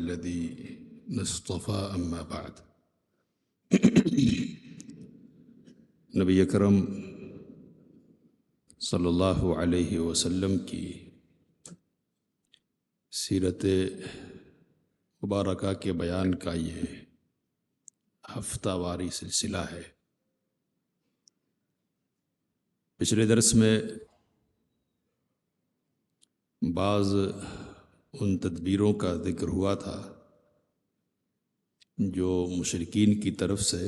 الذي اصطفى أما بعد نبی اکرم صلی اللہ علیہ وسلم کی سیرت مبارکہ کے بیان کا یہ ہفتہ واری سلسلہ ہے۔ پچھلے درس میں بعض ان تدبیروں کا ذکر ہوا تھا جو مشرکین کی طرف سے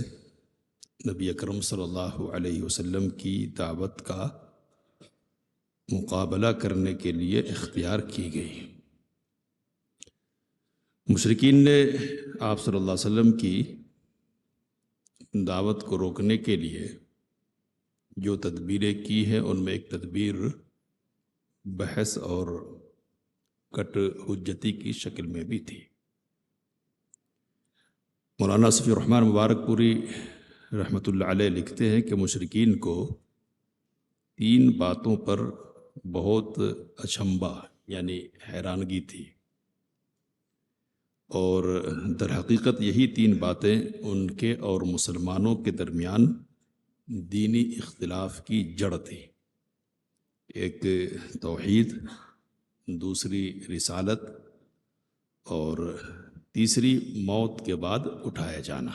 نبی اکرم صلی اللہ علیہ وسلم کی دعوت کا مقابلہ کرنے کے لیے اختیار کی گئی۔ مشرکین نے آپ صلی اللہ علیہ وسلم کی دعوت کو روکنے کے لیے جو تدبیریں کی ہیں ان میں ایک تدبیر بحث اور کٹ حجتی کی شکل میں بھی تھی۔ مولانا صفی الرحمن مبارک پوری رحمۃ اللہ علیہ لکھتے ہیں کہ مشرکین کو 3 باتوں پر بہت اچنبھا یعنی حیرانگی تھی، اور در حقیقت یہی 3 باتیں ان کے اور مسلمانوں کے درمیان دینی اختلاف کی جڑ تھی۔ ایک توحید، دوسری رسالت، اور تیسری موت کے بعد اٹھایا جانا۔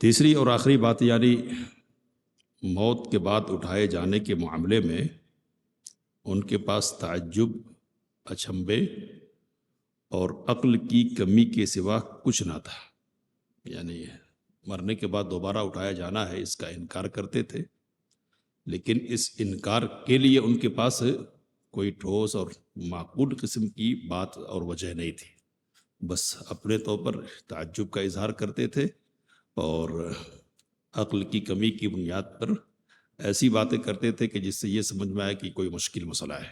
تیسری اور آخری بات یعنی موت کے بعد اٹھائے جانے کے معاملے میں ان کے پاس تعجب، اچنبھے اور عقل کی کمی کے سوا کچھ نہ تھا۔ یعنی مرنے کے بعد دوبارہ اٹھایا جانا ہے، اس کا انکار کرتے تھے، لیکن اس انکار کے لیے ان کے پاس کوئی ٹھوس اور معقول قسم کی بات اور وجہ نہیں تھی۔ بس اپنے طور پر تعجب کا اظہار کرتے تھے اور عقل کی کمی کی بنیاد پر ایسی باتیں کرتے تھے کہ جس سے یہ سمجھ میں آئے کہ کوئی مشکل مسئلہ ہے۔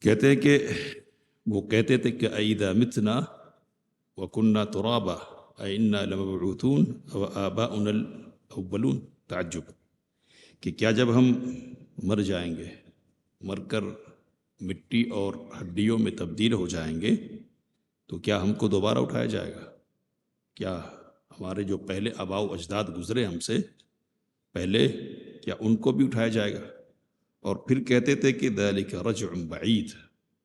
کہتے ہیں کہ وہ کہتے تھے کہ اَإِذَا مِتْنَا وَكُنَّا تُرَابًا أَإِنَّا لَمَبْعُوثُونَ وَآبَاؤُنَا الْأَوَّلُونَ۔ تعجب کہ کیا جب ہم مر جائیں گے، مر کر مٹی اور ہڈیوں میں تبدیل ہو جائیں گے، تو کیا ہم کو دوبارہ اٹھایا جائے گا؟ کیا ہمارے جو پہلے آباء و اجداد گزرے ہم سے پہلے، کیا ان کو بھی اٹھایا جائے گا؟ اور پھر کہتے تھے کہ ذَلِكَ رَجْعٌ بَعِيدٌ،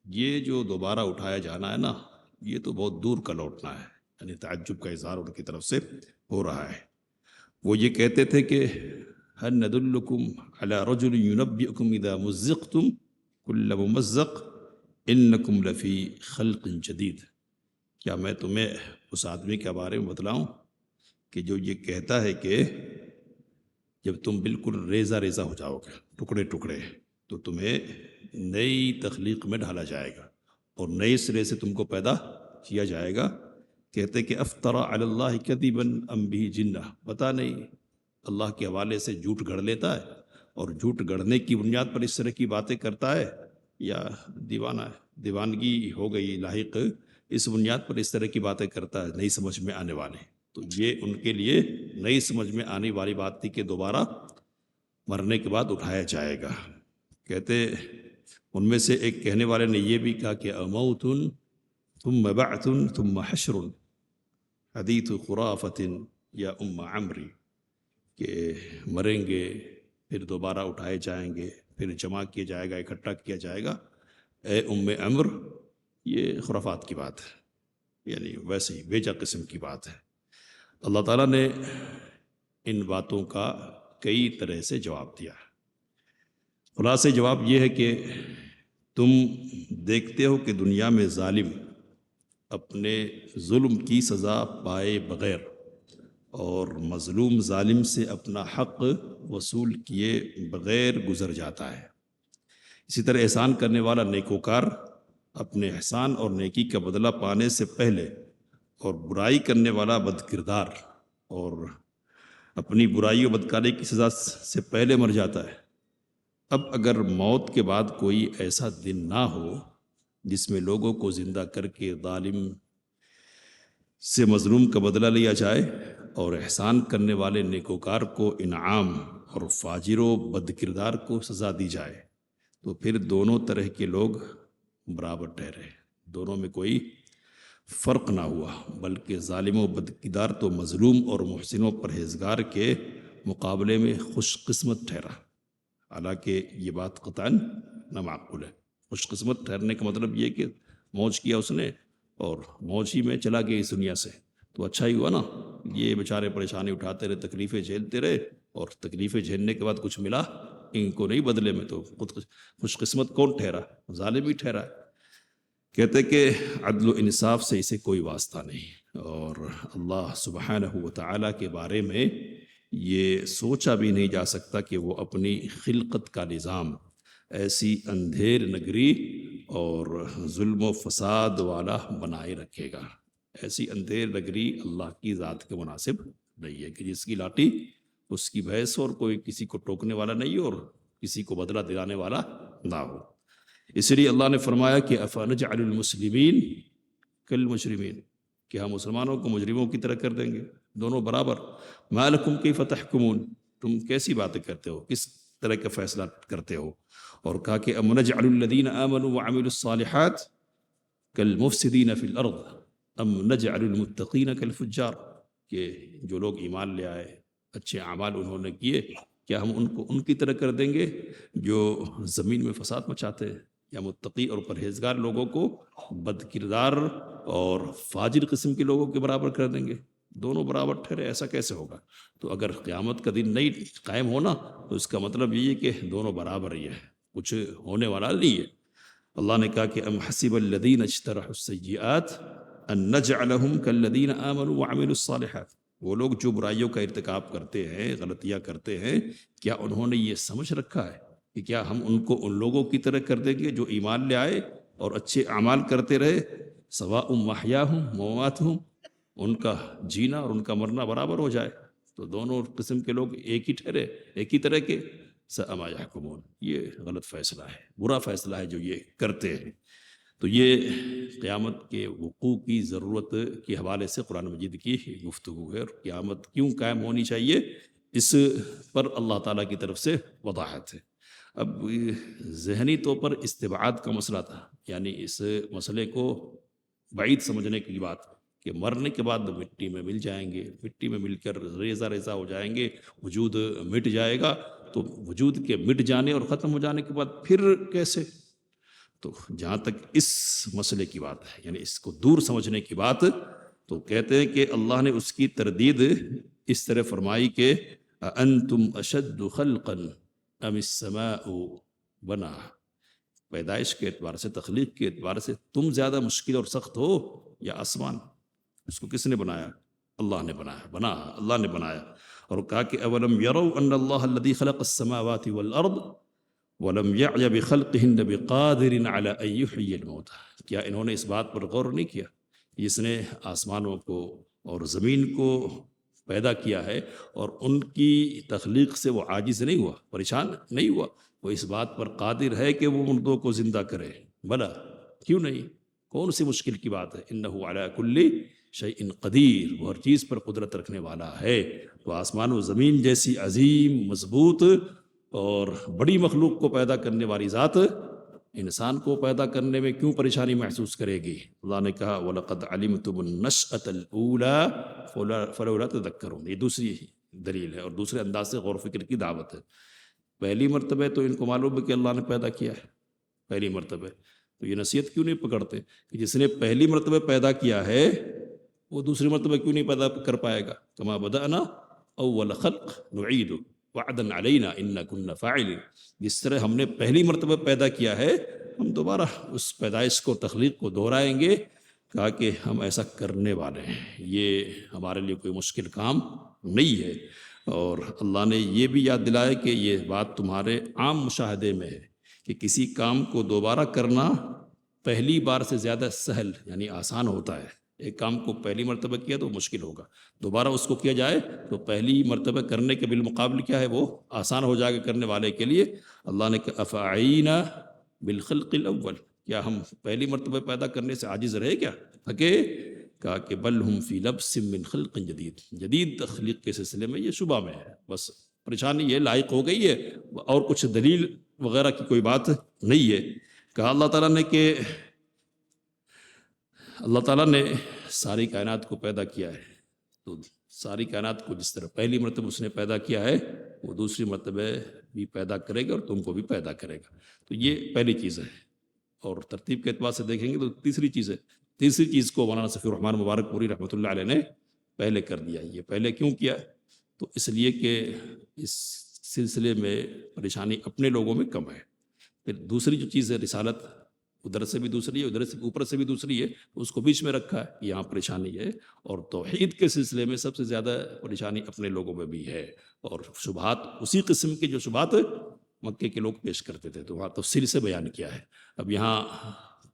یہ جو دوبارہ اٹھایا جانا ہے نا، یہ تو بہت دور کا لوٹنا ہے۔ یعنی تعجب کا اظہار ان کی طرف سے ہو رہا ہے۔ وہ یہ کہتے تھے کہ هَلْ نَدُلُّكُمْ عَلَى رَجُلٍ يُنَبِّئُكُمْ إِذَا مُزِّقْتُمْ كُلَّ مُمَزَّقٍ إِنَّكُمْ لَفِي خَلْقٍ جَدِيدٍ، کیا میں تمہیں اس آدمی کے بارے میں بتلاؤں کہ جو یہ کہتا ہے کہ جب تم بالکل ریزہ ریزہ ہو جاؤ گے، ٹکڑے ٹکڑے، تو تمہیں نئی تخلیق میں ڈھالا جائے گا اور نئے سرے سے تم کو پیدا کیا جائے گا۔ کہتے کہ افطرا علی اللہ کذبا ام بہ جنہ، پتہ نہیں اللہ کے حوالے سے جھوٹ گڑھ لیتا ہے اور جھوٹ گڑھنے کی بنیاد پر اس طرح کی باتیں کرتا ہے، یا دیوانہ ہے، دیوانگی ہو گئی لاحق، اس بنیاد پر اس طرح کی باتیں کرتا ہے، نہیں سمجھ میں آنے والے۔ تو یہ ان کے لیے نئی سمجھ میں آنے والی بات تھی کہ دوبارہ مرنے کے بعد اٹھایا جائے گا۔ کہتے ان میں سے ایک کہنے والے نے یہ بھی کہا کہ اموت ثم بعث ثم حشر حدیث خرافۃ یا ام عمری، کہ مریں گے پھر دوبارہ اٹھائے جائیں گے، پھر جمع کیا جائے گا، اکٹھا کیا جائے گا، اے ام عمر، یہ خرافات کی بات ہے، یعنی ویسے ہی بیجا قسم کی بات ہے۔ اللہ تعالیٰ نے ان باتوں کا کئی طرح سے جواب دیا۔ خلاصے جواب یہ ہے کہ تم دیکھتے ہو کہ دنیا میں ظالم اپنے ظلم کی سزا پائے بغیر اور مظلوم ظالم سے اپنا حق وصول کیے بغیر گزر جاتا ہے۔ اسی طرح احسان کرنے والا نیکوکار اپنے احسان اور نیکی کا بدلہ پانے سے پہلے، اور برائی کرنے والا بد کردار اور اپنی برائی و بدکاری کی سزا سے پہلے مر جاتا ہے۔ اب اگر موت کے بعد کوئی ایسا دن نہ ہو جس میں لوگوں کو زندہ کر کے ظالم سے مظلوم کا بدلہ لیا جائے اور احسان کرنے والے نیکوکار کو انعام اور فاجر و بد کردار کو سزا دی جائے، تو پھر دونوں طرح کے لوگ برابر ٹھہرے، دونوں میں کوئی فرق نہ ہوا، بلکہ ظالم و بدکردار تو مظلوم اور محسن و پرہیزگار کے مقابلے میں خوش قسمت ٹھہرا۔ حالانکہ یہ بات قطعاً نامعقول ہے۔ خوش قسمت ٹھہرنے کا مطلب یہ کہ موج کیا اس نے اور موج ہی میں چلا گیا اس دنیا سے، تو اچھا ہی ہوا نا۔ یہ بیچارے پریشانی اٹھاتے رہے، تکلیفیں جھیلتے رہے، اور تکلیفیں جھیلنے کے بعد کچھ ملا ان کو نہیں بدلے میں، تو خود خوش قسمت کون ٹھہرا؟ ظالم ہی ٹھہرا ہے۔ کہتے کہ عدل و انصاف سے اسے کوئی واسطہ نہیں، اور اللہ سبحانہ و تعالیٰ کے بارے میں یہ سوچا بھی نہیں جا سکتا کہ وہ اپنی خلقت کا نظام ایسی اندھیر نگری اور ظلم و فساد والا بنائے رکھے گا۔ ایسی اندھیر نگری اللہ کی ذات کے مناسب نہیں ہے کہ جس کی لاٹھی اس کی بھینس، اور کوئی کسی کو ٹوکنے والا نہیں اور کسی کو بدلہ دلانے والا نہ ہو۔ اس لیے اللہ نے فرمایا کہ افنجعل المسلمین کالمجرمین، کہ ہم مسلمانوں کو مجرموں کی طرح کر دیں گے، دونوں برابر۔ ما لکم کیف تحکمون، تم کیسی باتیں کرتے ہو، کس طرح کا فیصلہ کرتے ہو؟ اور کہا کہ ام نجعل الذین آمنوا وعملوا الصالحات کالمفسدین فی الارض ام نجعل المتقین کالفجار، کہ جو لوگ ایمان لے آئے، اچھے اعمال انہوں نے کیے، کیا ہم ان کو ان کی طرح کر دیں گے جو زمین میں فساد مچاتے ہیں، یا متقی اور پرہیزگار لوگوں کو بد کردار اور فاجر قسم کے لوگوں کے برابر کر دیں گے؟ دونوں برابر ٹھہرے، ایسا کیسے ہوگا؟ تو اگر قیامت کا دن نہیں قائم ہونا تو اس کا مطلب یہ ہے کہ دونوں برابر ہی ہے، کچھ ہونے والا نہیں ہے۔ اللہ نے کہا کہ ام حسب الذین اجترحوا السیئات ان نجعلہم کالذین آمنوا وعملوا الصالحات، وہ لوگ جو برائیوں کا ارتکاب کرتے ہیں، غلطیاں کرتے ہیں، کیا انہوں نے یہ سمجھ رکھا ہے کہ کیا ہم ان کو ان لوگوں کی طرح کر دیں گے جو ایمان لے آئے اور اچھے اعمال کرتے رہے؟ سواء محیاہم ومماتہم، ان کا جینا اور ان کا مرنا برابر ہو جائے، تو دونوں قسم کے لوگ ایک ہی ٹھہرے، ایک ہی طرح کے؟ ساء ما یحکمون، یہ غلط فیصلہ ہے، برا فیصلہ ہے جو یہ کرتے ہیں۔ تو یہ قیامت کے وقوع کی ضرورت کے حوالے سے قرآن مجید کی گفتگو ہے، اور قیامت کیوں قائم ہونی چاہیے اس پر اللہ تعالیٰ کی طرف سے وضاحت ہے۔ اب ذہنی طور پر استبعاد کا مسئلہ تھا، یعنی اس مسئلے کو بعید سمجھنے کی بات کہ مرنے کے بعد مٹی میں مل جائیں گے، مٹی میں مل کر ریزہ ریزہ ہو جائیں گے، وجود مٹ جائے گا، تو وجود کے مٹ جانے اور ختم ہو جانے کے بعد پھر کیسے؟ تو جہاں تک اس مسئلے کی بات ہے، یعنی اس کو دور سمجھنے کی بات، تو کہتے ہیں کہ اللہ نے اس کی تردید اس طرح فرمائی کہ اَأَنْتُمْ أَشَدُّ خَلْقًا أَمِ السَّمَاءُ بَنَاهَا، پیدائش کے اعتبار سے، تخلیق کے اعتبار سے تم زیادہ مشکل اور سخت ہو یا آسمان؟ اس کو کس نے بنایا؟ اللہ نے بنایا، اللہ نے بنایا۔ اور کہا کہ اولم یروا ان اللہ الذی خلق السماوات والارض ولم یعی بخلقہن بقادر علی ان یحیی الموتى، کیا انہوں نے اس بات پر غور نہیں کیا جس نے آسمانوں کو اور زمین کو پیدا کیا ہے اور ان کی تخلیق سے وہ عاجز نہیں ہوا، پریشان نہیں ہوا، وہ اس بات پر قادر ہے کہ وہ مردوں کو زندہ کرے؟ بلا، کیوں نہیں؟ کون سی مشکل کی بات ہے؟ انہ علی کل شیء قدیر، وہ ہر چیز پر قدرت رکھنے والا ہے۔ تو آسمان و زمین جیسی عظیم، مضبوط اور بڑی مخلوق کو پیدا کرنے والی ذات انسان کو پیدا کرنے میں کیوں پریشانی محسوس کرے گی؟ اللہ نے کہا وَلَقَدْ عَلِمْتُمُ النَّشْأَةَ الْأُولَىٰ فَلَوْلَا تَذَكَّرُونَ، یہ دوسری دلیل ہے اور دوسرے انداز سے غور و فکر کی دعوت ہے۔ پہلی مرتبہ تو ان کو معلوم ہے کہ اللہ نے پیدا کیا ہے، پہلی مرتبہ، تو یہ نصیحت کیوں نہیں پکڑتے کہ جس نے پہلی مرتبہ پیدا کیا ہے وہ دوسری مرتبہ کیوں نہیں پیدا کر پائے گا؟ کما بدأنا اول خلق نعید وعدا علینا انا کنا فاعلین، جس طرح ہم نے پہلی مرتبہ پیدا کیا ہے ہم دوبارہ اس پیدائش کو، تخلیق کو دہرائیں گے۔ کہا کہ ہم ایسا کرنے والے ہیں، یہ ہمارے لیے کوئی مشکل کام نہیں ہے۔ اور اللہ نے یہ بھی یاد دلایا کہ یہ بات تمہارے عام مشاہدے میں ہے کہ کسی کام کو دوبارہ کرنا پہلی بار سے زیادہ سہل، یعنی آسان ہوتا ہے۔ ایک کام کو پہلی مرتبہ کیا تو مشکل ہوگا، دوبارہ اس کو کیا جائے تو پہلی مرتبہ کرنے کے بالمقابل کیا ہے، وہ آسان ہو جائے گا کرنے والے کے لیے۔ اللہ نے کہا افعینا بالخلق الاول، کیا ہم پہلی مرتبہ پیدا کرنے سے عاجز رہے کیا، تھکے؟ کہا کہ بل ہم فی لبس من خلق جدید، جدید تخلیق کے سلسلے میں یہ شبہ میں ہے، بس پریشانی یہ لائق ہو گئی ہے، اور کچھ دلیل وغیرہ کی کوئی بات نہیں ہے۔ کہا اللہ تعالیٰ نے کہ اللہ تعالیٰ نے ساری کائنات کو پیدا کیا ہے، تو ساری کائنات کو جس طرح پہلی مرتبہ اس نے پیدا کیا ہے وہ دوسری مرتبہ بھی پیدا کرے گا اور تم کو بھی پیدا کرے گا. تو یہ پہلی چیز ہے. اور ترتیب کے اعتبار سے دیکھیں گے تو تیسری چیز ہے. تیسری چیز کو مولانا صفی الرحمن مبارک پوری رحمۃ اللہ علیہ نے پہلے کر دیا. یہ پہلے کیوں کیا؟ تو اس لیے کہ اس سلسلے میں پریشانی اپنے لوگوں میں کم ہے. پھر دوسری جو چیز ہے رسالت، ادھر سے بھی دوسری ہے، ادھر سے اوپر سے بھی دوسری ہے، اس کو بیچ میں رکھا ہے، یہاں پریشانی ہے. اور توحید کے سلسلے میں سب سے زیادہ پریشانی اپنے لوگوں میں بھی ہے. اور شبہات اسی قسم کے جو شبہات مکے کے لوگ پیش کرتے تھے، تو وہاں تفصیل سے بیان کیا ہے. اب یہاں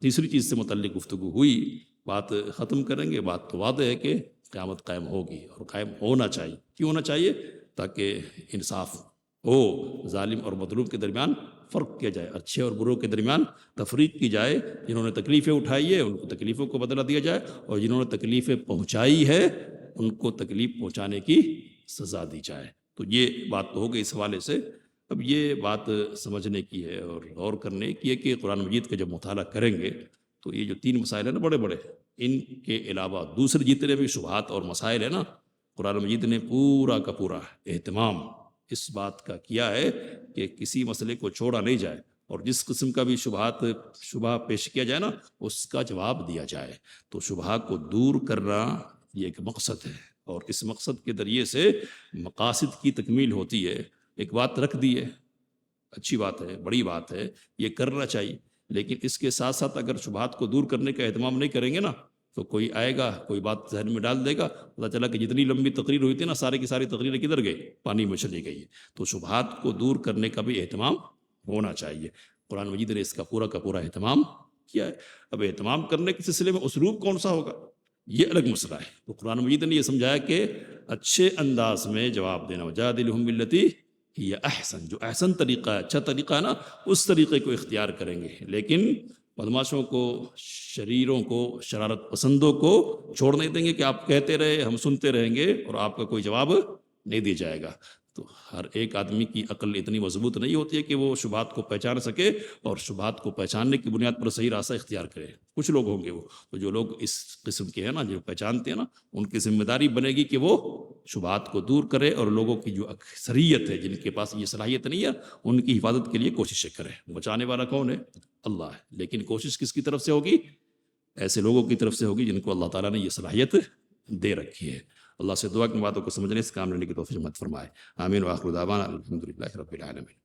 تیسری چیز سے متعلق گفتگو ہوئی، بات ختم کریں گے. بات تو واضح ہے کہ قیامت قائم ہوگی اور قائم ہونا چاہیے. کیوں ہونا چاہیے؟ تاکہ انصاف ہو، ظالم اور مظلوم کے درمیان فرق کیا جائے، اچھے اور بروں کے درمیان تفریق کی جائے. جنہوں نے تکلیفیں اٹھائی ہے ان کو تکلیفوں کو بدلہ دیا جائے، اور جنہوں نے تکلیفیں پہنچائی ہے ان کو تکلیف پہنچانے کی سزا دی جائے. تو یہ بات تو ہو گئی اس حوالے سے. اب یہ بات سمجھنے کی ہے اور غور کرنے کی ہے کہ قرآن مجید کا جب مطالعہ کریں گے تو یہ جو تین مسائل ہیں نا بڑے بڑے، ان کے علاوہ دوسرے جتنے بھی شبہات اور مسائل ہیں نا، قرآن مجید نے پورا کا پورا اہتمام اس بات کا کیا ہے کہ کسی مسئلے کو چھوڑا نہیں جائے، اور جس قسم کا بھی شبہ پیش کیا جائے نا اس کا جواب دیا جائے. تو شبہ کو دور کرنا یہ ایک مقصد ہے، اور اس مقصد کے ذریعے سے مقاصد کی تکمیل ہوتی ہے. ایک بات رکھ دی ہے، اچھی بات ہے، بڑی بات ہے، یہ کرنا چاہیے، لیکن اس کے ساتھ ساتھ اگر شبہات کو دور کرنے کا اہتمام نہیں کریں گے نا تو کوئی آئے گا، کوئی بات ذہن میں ڈال دے گا، پتہ چلا کہ جتنی لمبی تقریر ہوئی تھی نا ساری کی ساری تقریریں کدھر گئی؟ پانی میں چلی گئی. تو شبہات کو دور کرنے کا بھی اہتمام ہونا چاہیے. قرآن مجید نے اس کا پورا اہتمام کیا ہے. اب اہتمام کرنے کے سلسلے میں اسلوب کون سا ہوگا یہ الگ مسئلہ ہے. تو قرآن مجید نے یہ سمجھایا کہ اچھے انداز میں جواب دینا، وجادلہم باللتی ہی احسن، جو احسن طریقہ ہے، اچھا طریقہ ہے نا، اس طریقے کو اختیار کریں گے. لیکن بدماشوں کو، شریروں کو، شرارت پسندوں کو چھوڑ نہیں دیں گے کہ آپ کہتے رہے ہم سنتے رہیں گے اور آپ کا کوئی جواب نہیں دیا جائے گا. تو ہر ایک آدمی کی عقل اتنی مضبوط نہیں ہوتی ہے کہ وہ شبہات کو پہچان سکے اور شبہات کو پہچاننے کی بنیاد پر صحیح راستہ اختیار کرے. کچھ لوگ ہوں گے وہ تو جو لوگ اس قسم کے ہیں نا، جو پہچانتے ہیں نا، ان کی ذمہ داری بنے گی کہ وہ شبہات کو دور کرے اور لوگوں کی جو اکثریت ہے جن کے پاس یہ صلاحیت نہیں ہے ان کی حفاظت کے لیے کوششیں کرے. بچانے والا کون ہے؟ اللہ ہے. لیکن کوشش کس کی طرف سے ہوگی؟ ایسے لوگوں کی طرف سے ہوگی جن کو اللہ تعالیٰ نے یہ صلاحیت دے رکھی ہے. اللہ سے دعا کی باتوں کو سمجھنے سے کام لینے کی توفیق مت فرمائے. آمین وآخر دعوانا الحمدللہ رب العالمین.